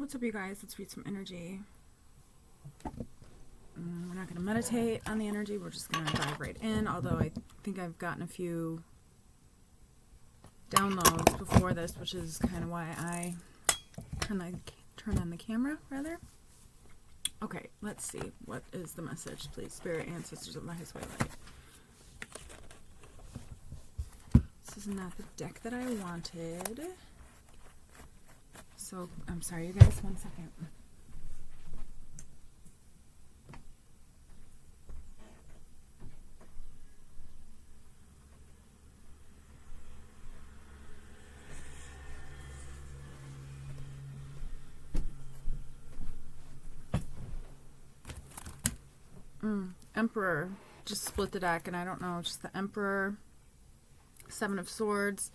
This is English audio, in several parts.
What's up, you guys? Let's read some energy. We're not going to meditate on the energy. We're just going to dive right in. Although I think I've gotten a few downloads before this, which is kind of why I turn on the camera, rather. Okay, let's see. What is the message, please? Spirit, ancestors of my highest way light. This is not the deck that I wanted. So, I'm sorry, you guys. 1 second. Emperor. Just split the deck, and I don't know. Just the Emperor. 7 of Swords.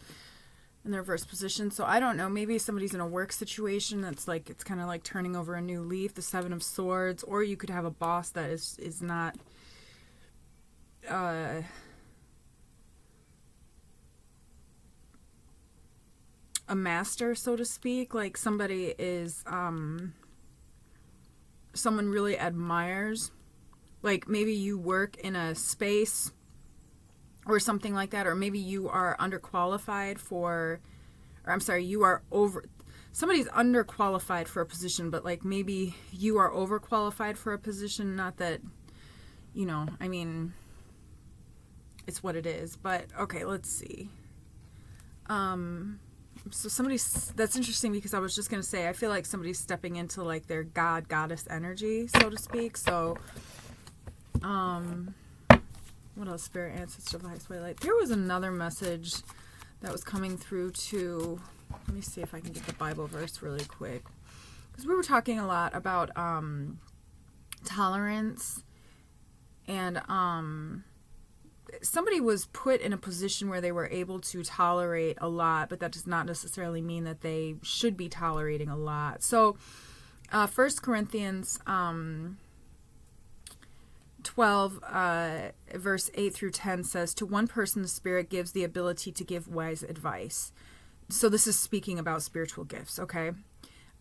In the reverse position. So I don't know, maybe somebody's in a work situation that's like, it's kind of like turning over a new leaf, the 7 of Swords, or you could have a boss that is not a master, so to speak. Like somebody is someone really admires, like maybe you work in a space or something like that, or maybe you are underqualified for, or I'm sorry, you are somebody's underqualified for a position, but like maybe you are overqualified for a position. Not that, you know, I mean, it's what it is, but okay, let's see. So that's interesting, because I was just going to say, I feel like somebody's stepping into like their goddess energy, so to speak. So, what else? Spirit, ancestor of the highest way light. There was another message that was coming through too. Let me see if I can get the Bible verse really quick, because we were talking a lot about tolerance, and somebody was put in a position where they were able to tolerate a lot, but that does not necessarily mean that they should be tolerating a lot. So 1 Corinthians 12, verse 8 through 10 says, to one person the Spirit gives the ability to give wise advice. So this is speaking about spiritual gifts, okay?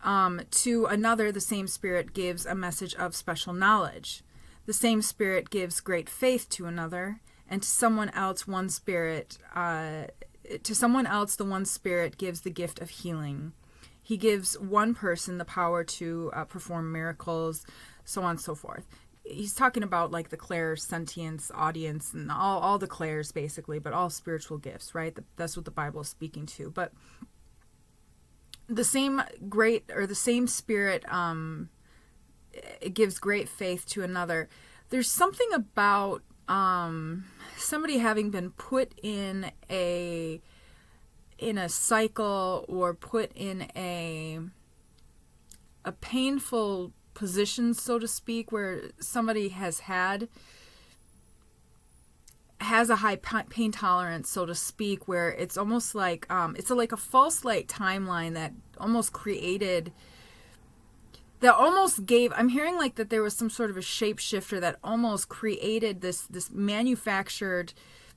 To another, the same Spirit gives a message of special knowledge. The same Spirit gives great faith to another, and to someone else, the one Spirit gives the gift of healing. He gives one person the power to perform miracles, so on and so forth. He's talking about like the clairsentience, audience, and all the clairs basically, but all spiritual gifts, right? That's what the Bible is speaking to. But the same Spirit it gives great faith to another. There's something about somebody having been put in a cycle, or put in a painful position, so to speak, where somebody has a high pain tolerance, so to speak, where it's almost like it's like a false light timeline that almost gave, I'm hearing like that there was some sort of a shapeshifter that almost created this manufactured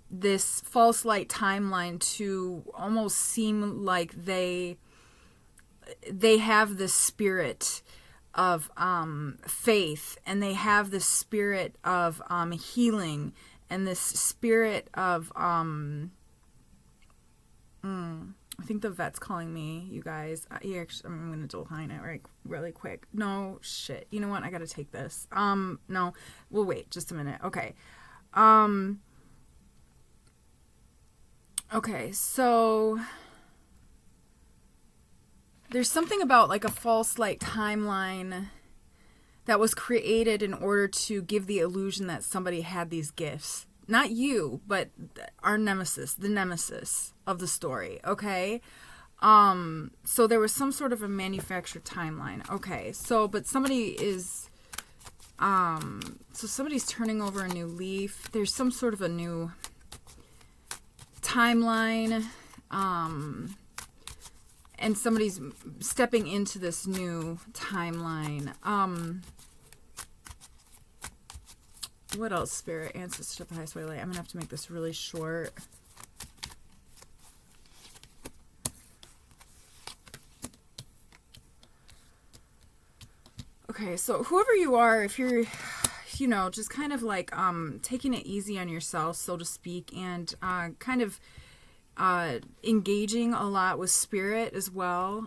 this false light timeline to almost seem like they have this spirit of faith, and they have this spirit of healing, and this spirit of I think the vet's calling me, you guys. I'm gonna decline it really quick. No shit. You know what? I gotta take this. No, we'll wait just a minute. Okay. Okay, so there's something about like a false light timeline that was created in order to give the illusion that somebody had these gifts. Not you, but our nemesis, the nemesis of the story, okay? So there was some sort of a manufactured timeline. Okay, so, but somebody is, so somebody's turning over a new leaf. There's some sort of a new timeline, and somebody's stepping into this new timeline. What else, Spirit, ancestors of the highest way light? I'm gonna have to make this really short. Okay, so whoever you are, if you're, just kind of like taking it easy on yourself, so to speak, and kind of engaging a lot with spirit as well.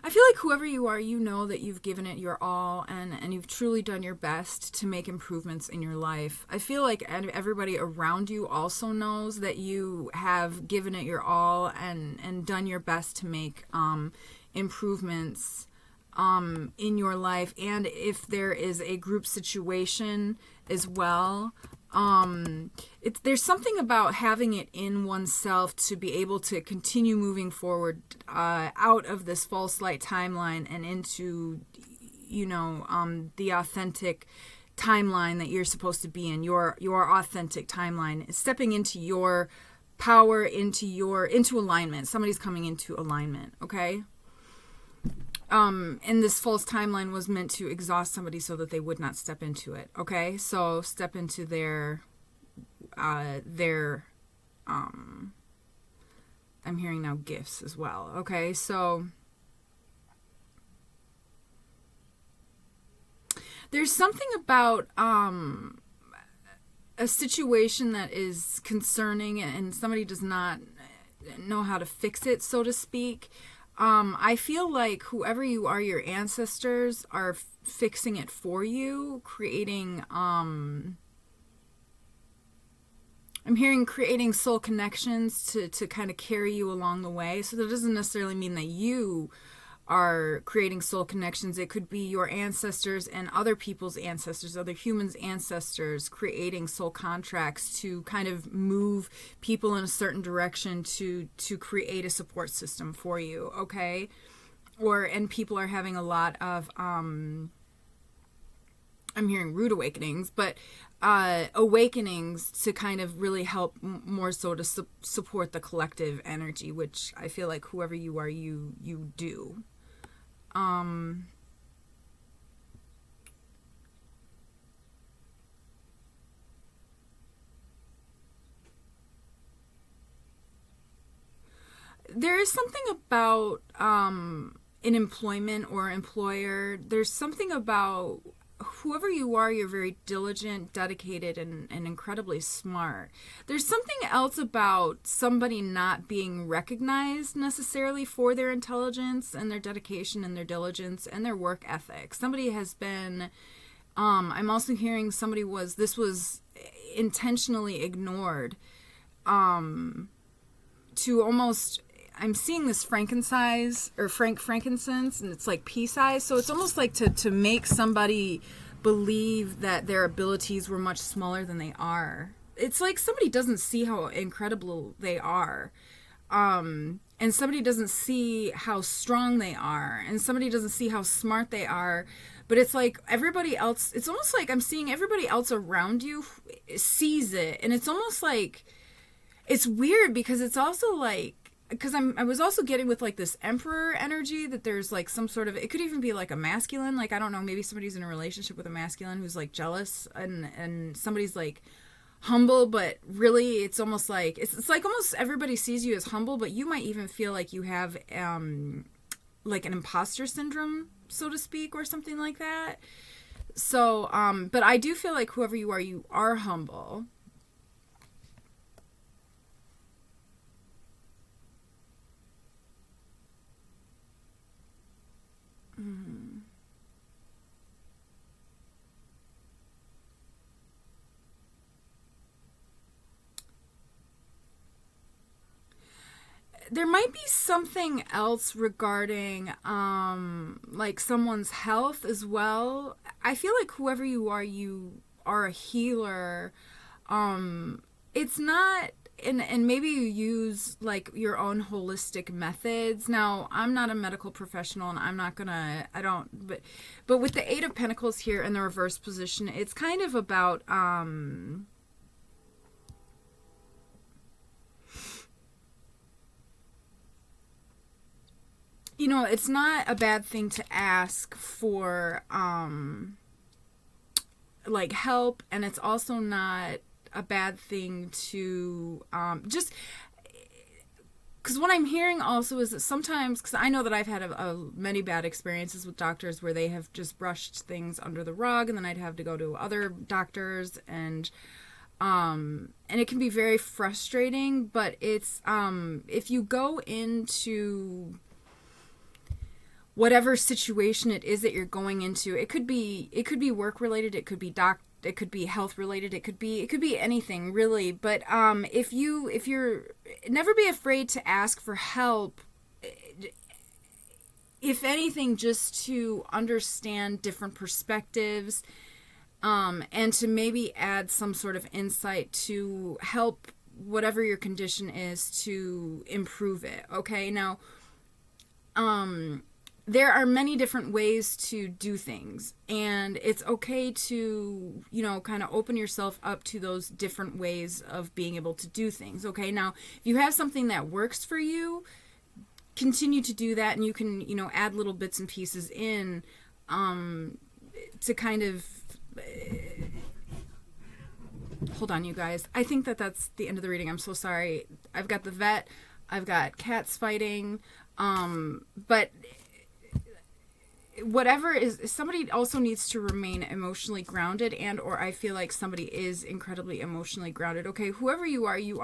I feel like whoever you are, you know that you've given it your all, and you've truly done your best to make improvements in your life. I feel like everybody around you also knows that you have given it your all and done your best to make improvements in your life. And if there is a group situation as well, there's something about having it in oneself to be able to continue moving forward out of this false light timeline and into, the authentic timeline that you're supposed to be in, your authentic timeline, stepping into your power, into alignment. Somebody's coming into alignment, okay? And this false timeline was meant to exhaust somebody so that they would not step into it. Okay, so step into their I'm hearing now gifts as well. Okay, so there's something about a situation that is concerning and somebody does not know how to fix it, so to speak. I feel like whoever you are, your ancestors are fixing it for you, creating, I'm hearing creating soul connections to kind of carry you along the way. So that doesn't necessarily mean that you are creating soul connections. It could be your ancestors and other people's ancestors, other humans' ancestors, creating soul contracts to kind of move people in a certain direction to create a support system for you, okay? And people are having a lot of I'm hearing rude awakenings, but awakenings to kind of really help more so to support the collective energy, which I feel like whoever you are, you do. There is something about an employment or employer. There's something about whoever you are, you're very diligent, dedicated, and incredibly smart. There's something else about somebody not being recognized necessarily for their intelligence and their dedication and their diligence and their work ethic. Somebody has been, I'm also hearing this was intentionally ignored to almost, I'm seeing this frankincense, and it's like pea size. So it's almost like to make somebody believe that their abilities were much smaller than they are. It's like somebody doesn't see how incredible they are. And somebody doesn't see how strong they are. And somebody doesn't see how smart they are. But it's like everybody else, it's almost like I'm seeing everybody else around you sees it. And it's almost like, it's weird because it's also like, because I was also getting with like this emperor energy that there's like some sort of, it could even be like a masculine, like I don't know, maybe somebody's in a relationship with a masculine who's like jealous and somebody's like humble, but really it's almost like it's like almost everybody sees you as humble, but you might even feel like you have like an imposter syndrome, so to speak, or something like that. So but I do feel like whoever you are humble. There might be something else regarding like someone's health as well. I feel like whoever you are a healer. It's not, and maybe you use like your own holistic methods. Now, I'm not a medical professional and but with the Eight of Pentacles here in the reverse position, it's kind of about it's not a bad thing to ask for like help, and it's also not a bad thing to just, because what I'm hearing also is that sometimes, because I know that I've had many bad experiences with doctors where they have just brushed things under the rug, and then I'd have to go to other doctors, and it can be very frustrating. But it's if you go into whatever situation it is that you're going into, it could be work related, it could be it could be health related, it could be anything really. But if you're never be afraid to ask for help, if anything, just to understand different perspectives, and to maybe add some sort of insight to help whatever your condition is to improve it. Okay, now there are many different ways to do things, and it's okay to, kind of open yourself up to those different ways of being able to do things. Okay, now if you have something that works for you, continue to do that, and you can, add little bits and pieces in to kind of hold on, you guys. I think that's the end of the reading. I'm so sorry. I've got the vet, I've got cats fighting, but whatever is, somebody also needs to remain emotionally grounded, and or I feel like somebody is incredibly emotionally grounded. Okay, whoever you are you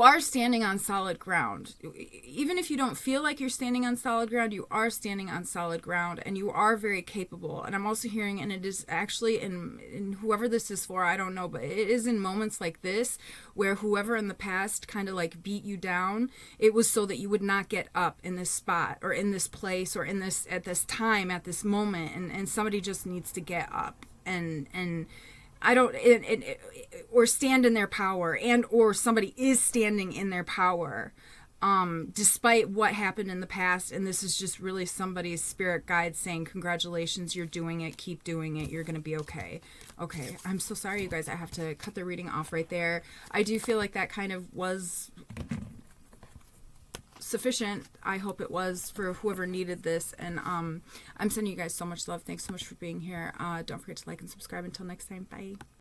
are standing on solid ground. Even if you don't feel like you're standing on solid ground, you are standing on solid ground, and you are very capable. And I'm also hearing, and it is actually in whoever this is for, I don't know, but it is in moments like this where whoever in the past kind of like beat you down, it was so that you would not get up in this spot or in this place or in this, at this time, at this moment, and somebody just needs to get up and I don't, or stand in their power, and or somebody is standing in their power, despite what happened in the past. And this is just really somebody's spirit guide saying, congratulations, you're doing it, keep doing it, you're gonna be okay. Okay, I'm so sorry, you guys, I have to cut the reading off right there. I do feel like that kind of was sufficient. I hope it was for whoever needed this, and I'm sending you guys so much love. Thanks so much for being here. Don't forget to like and subscribe. Until next time, bye.